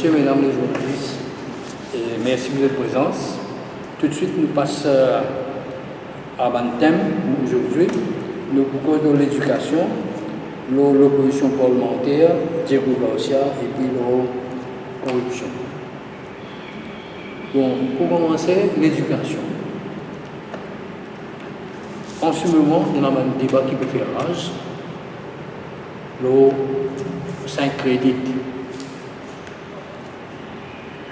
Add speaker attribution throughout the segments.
Speaker 1: Messieurs, Mesdames les journalistes, et merci de votre présence. Tout de suite, nous passons à un thème aujourd'hui. Nous proposons l'éducation, l'opposition parlementaire, Diego Garcia et puis la corruption. Bon, pour commencer, l'éducation. En ce moment, il y a un débat qui peut faire rage. Le 5 crédits.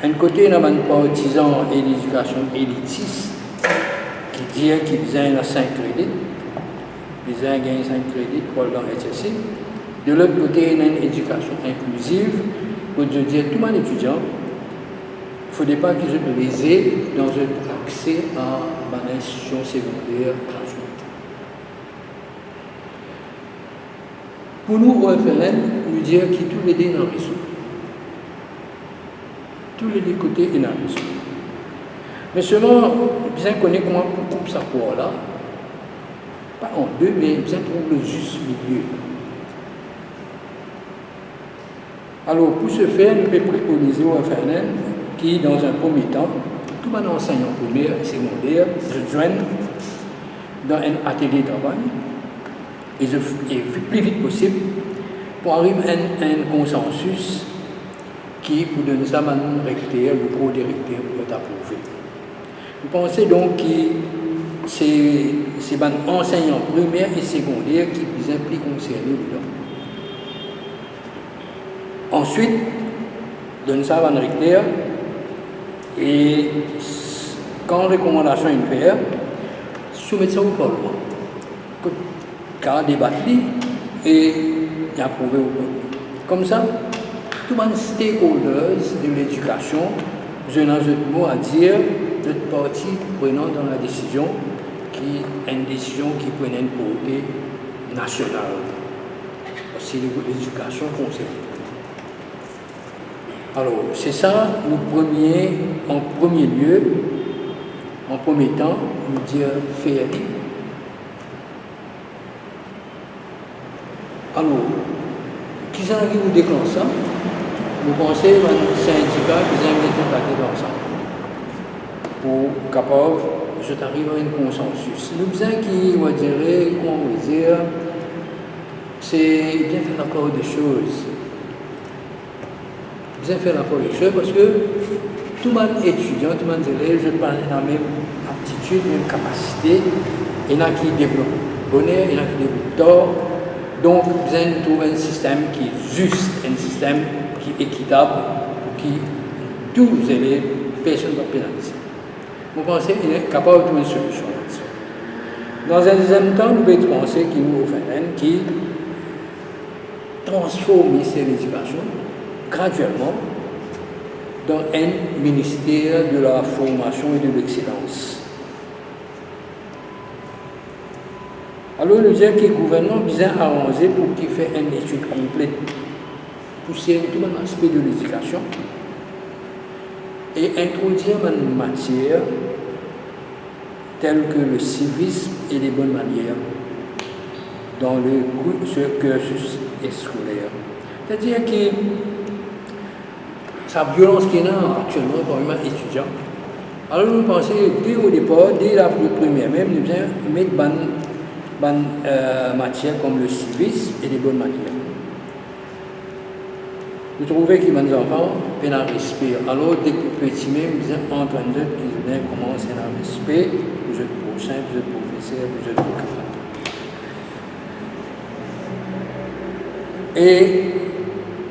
Speaker 1: D'un côté, il y a un partisan et l'éducation élitiste qui dit qu'il besoin de 5 crédits, il besoin de gagner 5 crédits pour le HSC. De l'autre côté, il y a une éducation inclusive pour dire tout le monde étudiant, il ne faudrait pas qu'ils soient lésés dans un accès à une institution secondaire gratuite. Pour nous, au FLN, nous dire que tous les deux sont raison. Tous les deux côtés, il y a raison. Mais seulement, bien connaître comment on coupe ça pour là, pas en deux, mais bien trouver le juste milieu. Alors, pour ce faire, nous pouvons préconiser au FLN qui, dans un premier temps, tout le monde enseignant primaire et secondaire se joignent dans un atelier de travail et le plus vite possible pour arriver à un consensus qui, pour donner ça à un recteur, le gros directeur, pour être approuvé. Vous pensez donc que c'est les enseignants primaires et secondaires qui sont plus concernés dedans. Ensuite, donner ça à un recteur et quand recommandation est faite, soumettre ça au Parlement. Car débattre et approuver au Parlement. Comme ça, tout le monde stakeholders de l'éducation, je n'ai pas de mot à dire, notre partie prenant dans la décision qui est une décision qui prenait une portée nationale. C'est l'éducation concernée. Alors, c'est ça, en premier lieu, en premier temps, nous dire faire. Alors, qui s'en arrive au déclenche ça? Vous pensez à un syndicat qui aime les contacter ensemble pour capable, je t'arrive à un consensus. Nous besoin qui, on va dire, c'est bien faire la part des choses. Bien faire la part des choses parce que tout le monde étudiant, tout le monde élève, je parle dans la même aptitude, même capacité. Il y en a qui développent bonheur, il y en a qui développent tort. Donc, vous allez trouver un système qui est juste, un système qui est équitable, pour qui tous les élèves, personne ne va pénaliser. Vous pensez qu'il est capable de trouver une solution là-dessus. Dans un deuxième temps, nous pouvons penser qu'il y a au FNN qui transforme le ministère de l'Éducation graduellement dans un ministère de la formation et de l'excellence. Alors, nous disons que le gouvernement vient arranger pour qu'il fasse une étude complète, pousser tout un aspect de l'éducation et introduire une matière telle que le civisme et les bonnes manières dans ce cursus scolaire. C'est-à-dire que sa violence qu'il y a actuellement parmi les étudiants, alors nous pensons dès au départ, dès la première même, nous devons mettre matières comme le civisme et les bonnes manières. Vous trouvez que les enfants peuvent à respirer. Alors, dès que petit même, ils sont en train de commencer à respirer, vous êtes prochain, vous êtes professeur, vous êtes camarade. Et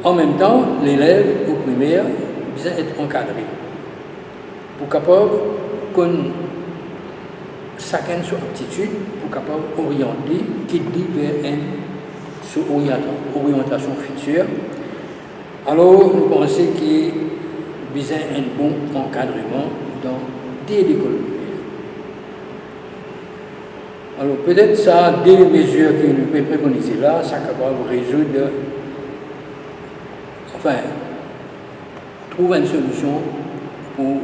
Speaker 1: en même temps, l'élève au primaire doit être encadré pour capable qu'on chacun son aptitude pour capable orienter qui dit vers une orientation future. Alors, nous pensons qu'il y a besoin d'un bon encadrement dès l'école primaire. Alors, peut-être ça, des mesures que nous pouvons préconiser là, ça capable de résoudre, trouver une solution pour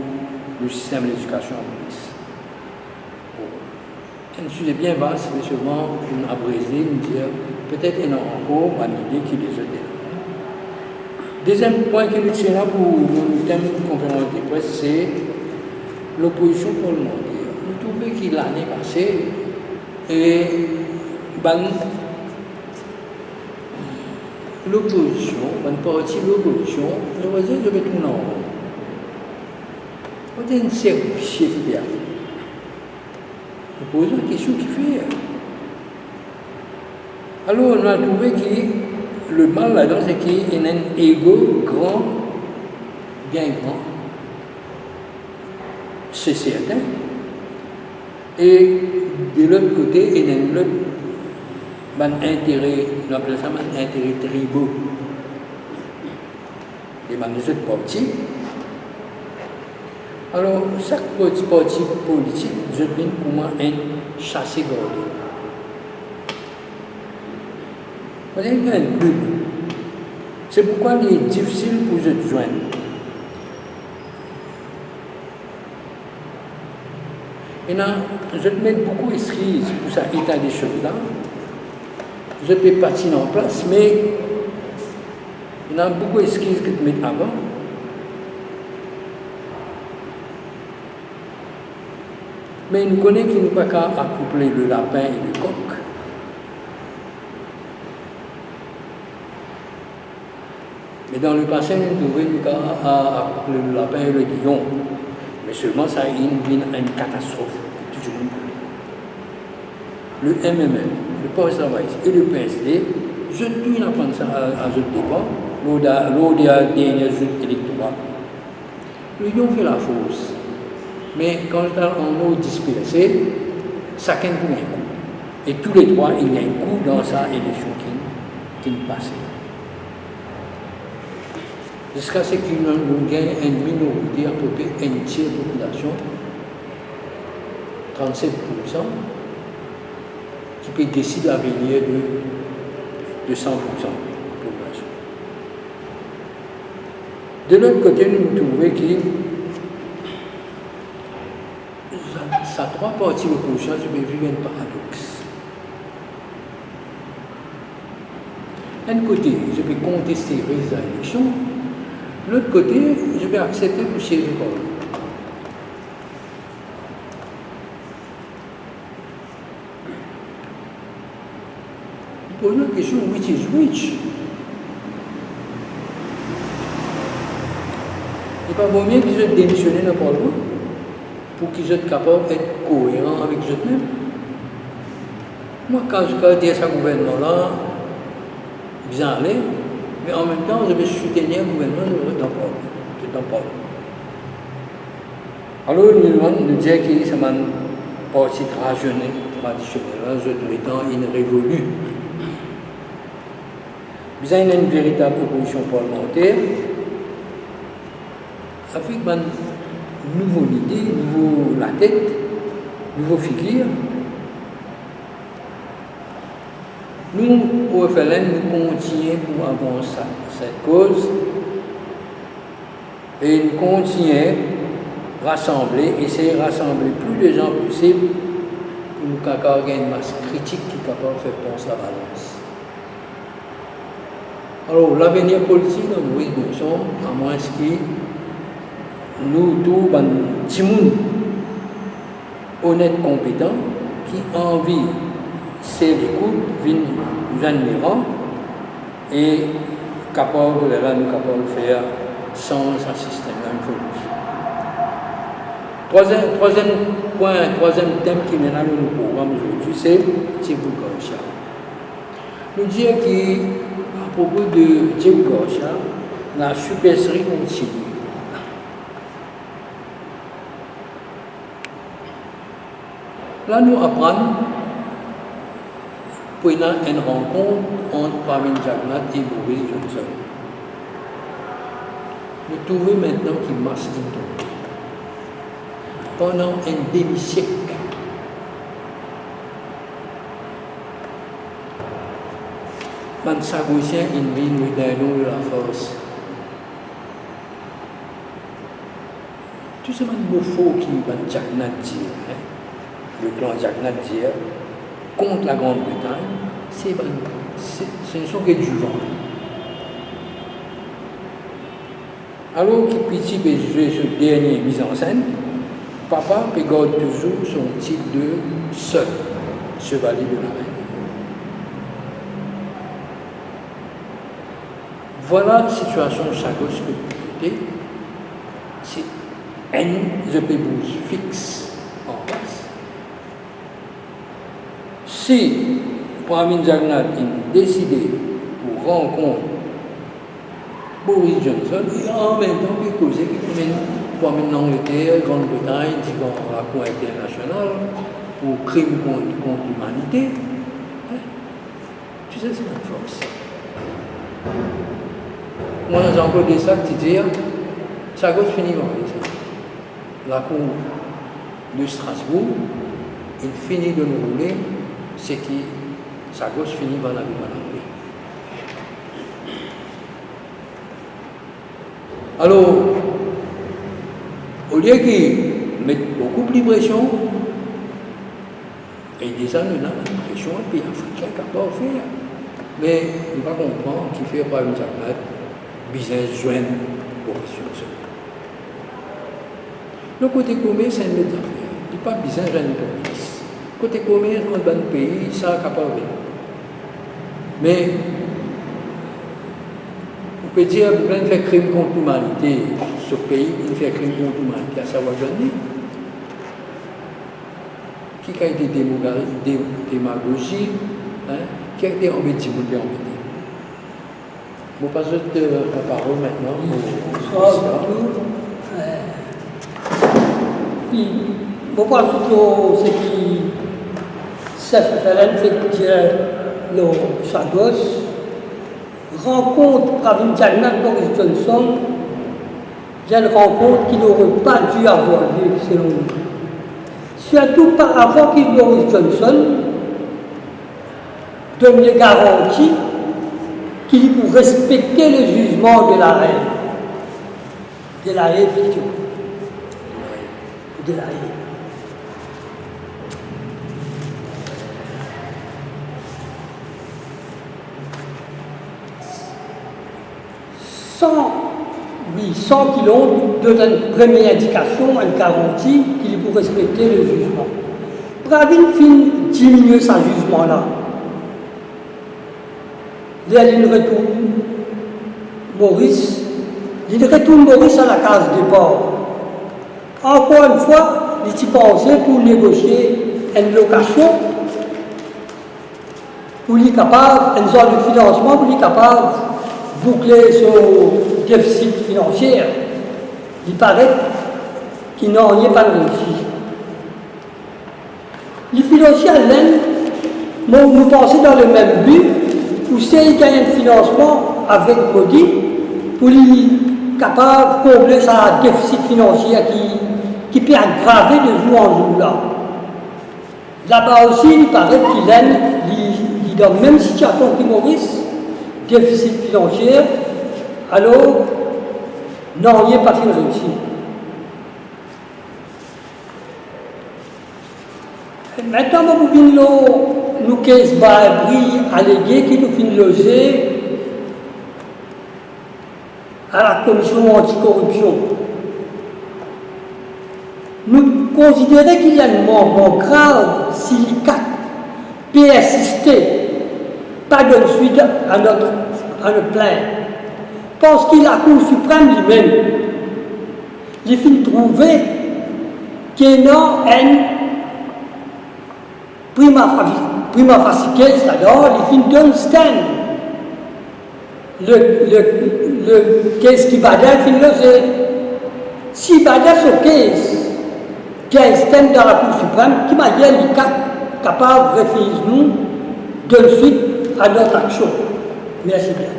Speaker 1: le système de l'éducation en police. Un sujet bien vaste, mais seulement une abrésé, nous dire peut-être il y en a encore une idée qui les a. Deuxième point qui nous tient là pour le thème de conférence de presse, c'est l'opposition parlementaire. Nous trouvons que l'année passée, l'opposition, une partie de l'opposition, je vais dire, je vais tourner en rond. On a une série de chiffres. On pose la question qui fait. Alors, on a trouvé que le mal là-dedans, c'est qu'il y a un ego grand, bien grand. C'est certain. Et de l'autre côté, il y a un autre intérêt, on appelle ça un intérêt tribaux. Les autres partis. Alors, chaque parti politique, je viens comment un chassé gardé. Vous avez un club. C'est pourquoi il est difficile pour eux de joindre. Et là, je mets beaucoup d'excuses pour ça état des choses là. Je peux partir en place, mais il y a beaucoup d'excuses que tu mets avant. Mais nous connaissons qu'il n'est pas qu'à accoupler le lapin et le coq. Mais dans le passé, nous devons accoupler le lapin et le lion. Mais seulement ça a une catastrophe. Toujours le MMM, le Parti travailliste et le PSD, je dois apprendre ça à ce débat, lors de la dernière joute électorale. L'Union fait la fausse. Mais quand on est dispersé, chacun pour un coup. Et tous les trois, il y a un coup dans sa élection qui passe. Jusqu'à ce qu'il y ait une minorité, à peu près un tiers de la population, 37%, qui peut décider l'avenir de 100% de la population. De l'autre côté, nous trouvons que ça trois parties de l'opposition, je vais vivre un paradoxe. D'un côté, je vais contester les résultats de l'élection. De l'autre côté, je vais accepter pour siéger au Parlement. Je pose la question, which is which? Il n'est pas bon mieux qu'ils aient démissionné dans le Parlement pour qu'ils soient capables d'être cohérents avec eux-mêmes. Moi, quand je dis à ce gouvernement-là, bien aller, mais en même temps, je vais soutenir le gouvernement de Parlement. Alors, nous disons que c'est un parti traditionnel, je dois être une révolue. Bien, il y a une véritable opposition parlementaire avec une nouvelle idée, nouveau la tête, nouveau figure. Nous, au FLN, nous continuons pour avancer cette cause et nous continuons à rassembler, essayer de rassembler plus de gens possible pour nous avoir une masse critique qui est capable de faire penser la balance. Alors, l'avenir politique dans nous, à moins que nous, tous, petits monde honnêtes, compétents, qui ont envie c'est l'écoute, nous admirons et capable de faire sans un système. Troisième thème qui mène à notre programme aujourd'hui, c'est Diego Garcia. Nous disons qu'à propos de Diego Garcia, la supercherie continue. Là, nous apprenons pour une rencontre entre Pravin Jagannath et Boris Johnson. Nous trouvons maintenant qu'il marche du temps. Pendant un demi-siècle, man s'agissait une vie de la force. Tout ce mot faux qui van Jagannath dit, le plan Jagannath dit, contre la Grande-Bretagne, ce ne sont que du vent. Alors qu'il petit peut jouer sur le dernier mise en scène, papa peut garder toujours son titre de seul chevalier de la reine. Voilà la situation de Sagos que vous c'est un épébouze fixe en place. Si Pramine Jagannath a décidé pour rencontrer Boris Johnson, et en même temps, il cause qui mène pour l'Angleterre, Grande-Bretagne, dans la Cour internationale, pour crime contre l'humanité. Tu sais, c'est une force. Moi, j'ai encore des sacs qui disent, ça gosse finit par ça. La Cour de Strasbourg, il finit de nous rouler, c'est qui, ça gosse finit par la vie de l'Anglais. Alors, au lieu qu'ils mettent beaucoup plus de pression, et déjà nous avons une pression, et puis l'Africain n'a pas faire. Mais on ne va pas comprendre qu'il fait par une Jagannath, business joindre Boris Johnson. Le côté commerce, c'est une autre affaire. Il n'y a pas business joindre Boris. Côté commerce, dans le pays, ça n'a pas venir. Mais, on peut dire que vous faire crime contre l'humanité, ce pays, il fait crime contre l'humanité, à savoir Johnny. Qui a été démagogie, qui a été embêté, vous l'avez embêté. Je passe la parole maintenant au
Speaker 2: je pense que ce qui s'est fait le Sagos rencontre Pramine Jagannath Boris Johnson, il y a une rencontre qui n'aurait pas dû avoir lieu selon nous. Surtout par rapport qu'il Boris Johnson donne les garanties qu'il pour respecter le jugement de la reine. De la reine plutôt. De la reine. Sans qu'il donne une première indication, une garantie qu'il pour respecter le jugement. Pramine fin diminuer ce jugement-là. Il retourne Maurice, il retourne Maurice à la case départ. Encore une fois, il s'y pensait pour négocier une location, pour lui capable, une zone de financement, pour lui capable de boucler son déficit financier. Il paraît qu'il n'en est pas réussi. Les financiers à l'Inde, nous pensons dans le même but, pour essayer de gagner un financement avec Modi, pour lui capable de combler sa déficit financier qui peut aggraver de jour en jour là. Là-bas aussi, il paraît qu'il est dans la même situation que Maurice, déficit financier, alors non, il n'est pas fait réussi. Maintenant, nous caisse Babri allégué qui nous finit loger à la commission anticorruption. Nous considérons qu'il y a un manquement grave si l'ICAC peut assister, pas de suite à notre plainte. Parce qu'il a la Cour suprême lui-même, il finit de trouver qu'il y a un prima facie case là-dedans, il finit d'un stand. Le case qui va là, il finit là, c'est si va là ce case, qu'il y a un stand dans la Cour suprême, qui m'a dit l'ICAC capable de refuser nous de suite à notre action. Merci bien.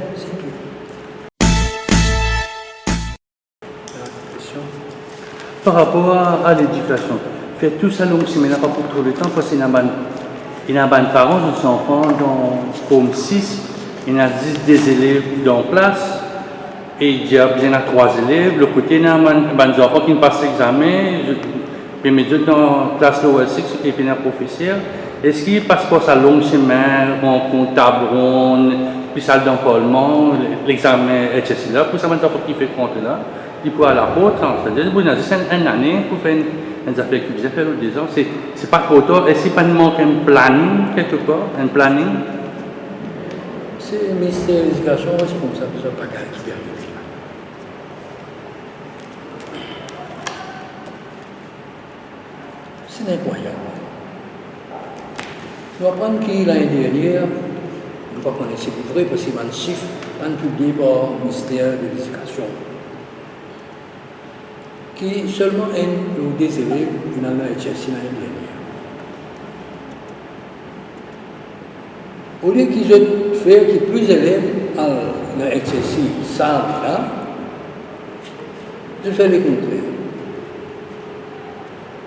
Speaker 3: Par rapport à l'éducation, faire tout ça long semaine, pas pour trop de temps, parce qu'il y a des parents, des enfants dans comme 6, il y a 10 des élèves dans classe, et il y a bien 3 élèves, le côté il y a des enfants qui passent l'examen, puis mes deux dans classe lower 6 et puis un professeur. Est-ce qu'il passe pas sa longue semaine, rencontre, table ronde, puis salle d'encollement, l'examen, etc. Pour ça, les enfants qui fait compte là. il peut à l'apôtre, c'est-à-dire, vous avez 1 année pour faire une affaire qui vous a fait l'autre 10 ans, c'est pas trop tard. Est-ce qu'il n'y a pas de manque un planning quelque part, un planning?
Speaker 1: C'est le ministère de l'Éducation responsable de ce bagage qui arrive là. C'est incroyable. Nous apprenons que l'année dernière, nous ne connaissons pas si c'est vrai parce que c'est un chiffre publié par le ministère de l'Éducation. Qui seulement un ou des élèves qui n'ont pas été l'année dernière. Au lieu qu'ils aient fait que plus d'élèves ont exercé ça là, je fais le contraire.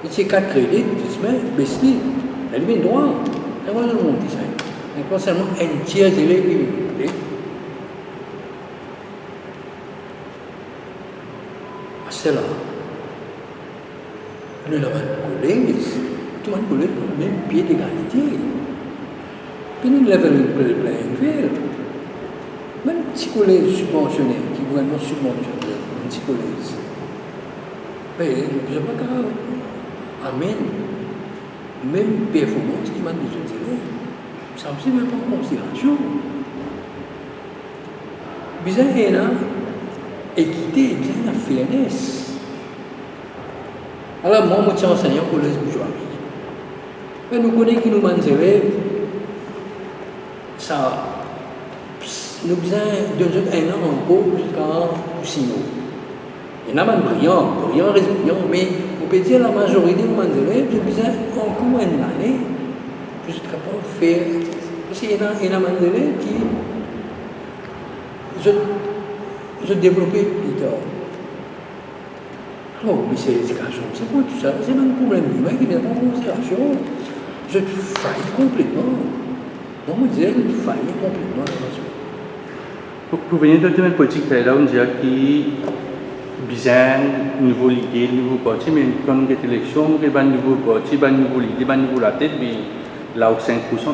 Speaker 1: Et ces 4 crédits, tu sais, Bessie, elle vient droit. Elle va dans le monde design. Il n'y a pas seulement un tiers d'élèves qui vient. C'est là. Nous avons un collège, tout le monde collège au même pied d'égalité. Puis nous avons le playing field. Même si collège subventionné, qui est vraiment subventionné, un petit collège. Mais je ne sais pas grave. Amen. Même performance qui m'a dit aux élèves. Ça me semble pas en considération. Bizarre, il y a équité, il y a fairness. Alors, moi, je suis enseignant pour les bourgeois. Mais nous connaissons que nous avons des élèves, ça, nous avons besoin d'un an encore jusqu'à 6 mois. Il y en a des brillants, mais on peut dire que la majorité de nos élèves ont besoin encore une année jusqu'à faire. Parce qu'il y en a des élèves qui se développent plus tard. Oh, mais c'est l'éducation, c'est quoi tout ça? C'est même un problème humain qui vient en considération. Je faillis complètement. Moi, je disais, je faillis complètement.
Speaker 3: Pour venir dans le domaine politique, là, on dirait qu'il besoin de nouveau idée, de nouveau parti, mais quand on a une élection, on a un nouveau parti, un nouveau idée, un nouveau la tête, mais là où 5%,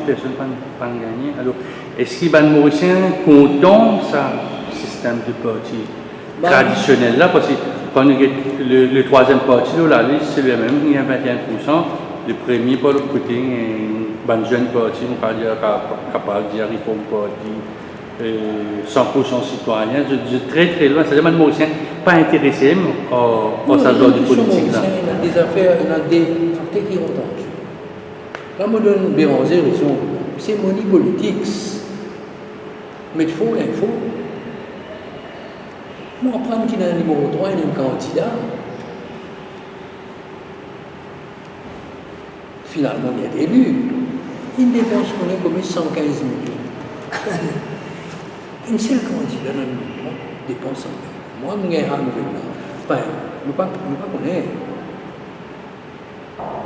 Speaker 3: personne ne va gagner. Alors, est-ce qu'il y a un Mauricien content ça, système de parti traditionnel là? Parce que quand on a le troisième parti de la liste, c'est le même, il y a 21%. Le premier, par le côté, un jeune parti, on va dire capable de dire réforme parti. 100% citoyen, je dis très très loin, c'est-à-dire que les Mauriciens pas intéressés à sa zone de politique. Là.
Speaker 1: Il y a des affaires, il y a des facteurs qui ont en jeu. Là, je donne Béranger raison, c'est money politics. Mais il faut l'info. Moi, apprendre qu'il y a un numéro 3, il y a un candidat. Finalement, il y a élu. Il dépense qu'on est comme 115 millions. Une seule candidat dans le monde dépense 100 millions. Moi, je n'ai pas de enfin, je ne sais pas connaître.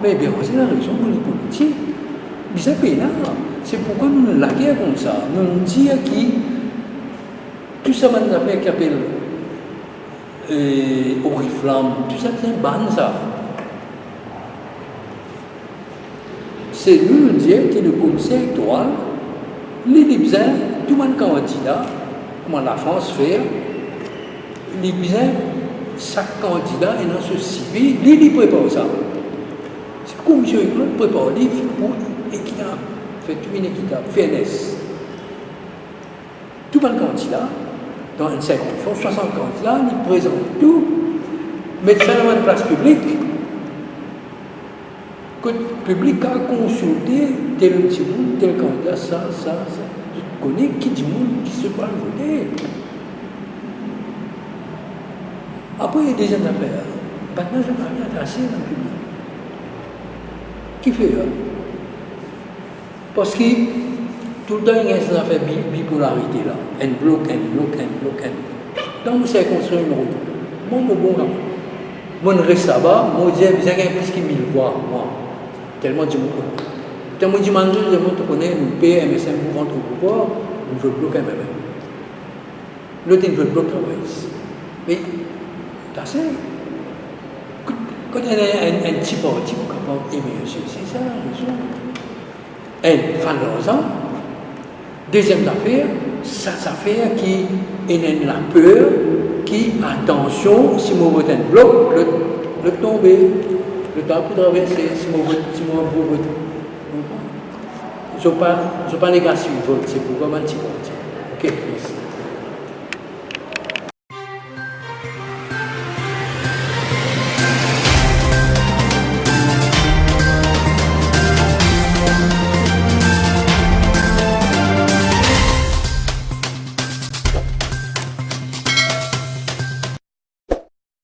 Speaker 1: Mais bien, c'est la raison pour les politiques. C'est pénal. C'est pourquoi nous la guerre comme ça. Nous disons que tout ça, on appelle qui appelle Oriflamme, tout ça, c'est un ban ça. C'est nous dire que le conseil électoral, les Libyens, tout le monde candidat, comment la France fait, les Libyens, chaque candidat est dans ce civil, il prépare ça. C'est comme M. École prépare les livres pour équitable, fait tout une équitable, fairness. Tout le monde candidat, dans une circonscription, 60 candidats, ils présentent tout, mettent ça dans une place publique. Que le public a consulté tel candidat, ça. Je connais qui du monde qui se va voter. Après, il y a des affaires. Maintenant, je n'ai rien assez dans le public. Qui fait ça? Parce que tout le temps, il y a des affaires bipolarité là. Un bloc. Donc, vous savez construire une route. Moi, je reste là-bas, moi, je dis, vous avez plus que 1000 voix, moi. Tellement du monde. Tellement du monde, je connais, nous payons MSM pour rentrer au pouvoir, nous veut bloquer même. L'autre, il veut bloquer travail. Mais, c'est quand il y a un petit parti pour capable aimer, c'est ça la raison. Un fan d'argent. Deuxième affaire, ça affaire qui est la peur qui, attention, si mon vote est bloc, le tomber, le temps pour traverser, si mon vote, je ne pas négatif vote, c'est pour comment tu votes. Ok, merci.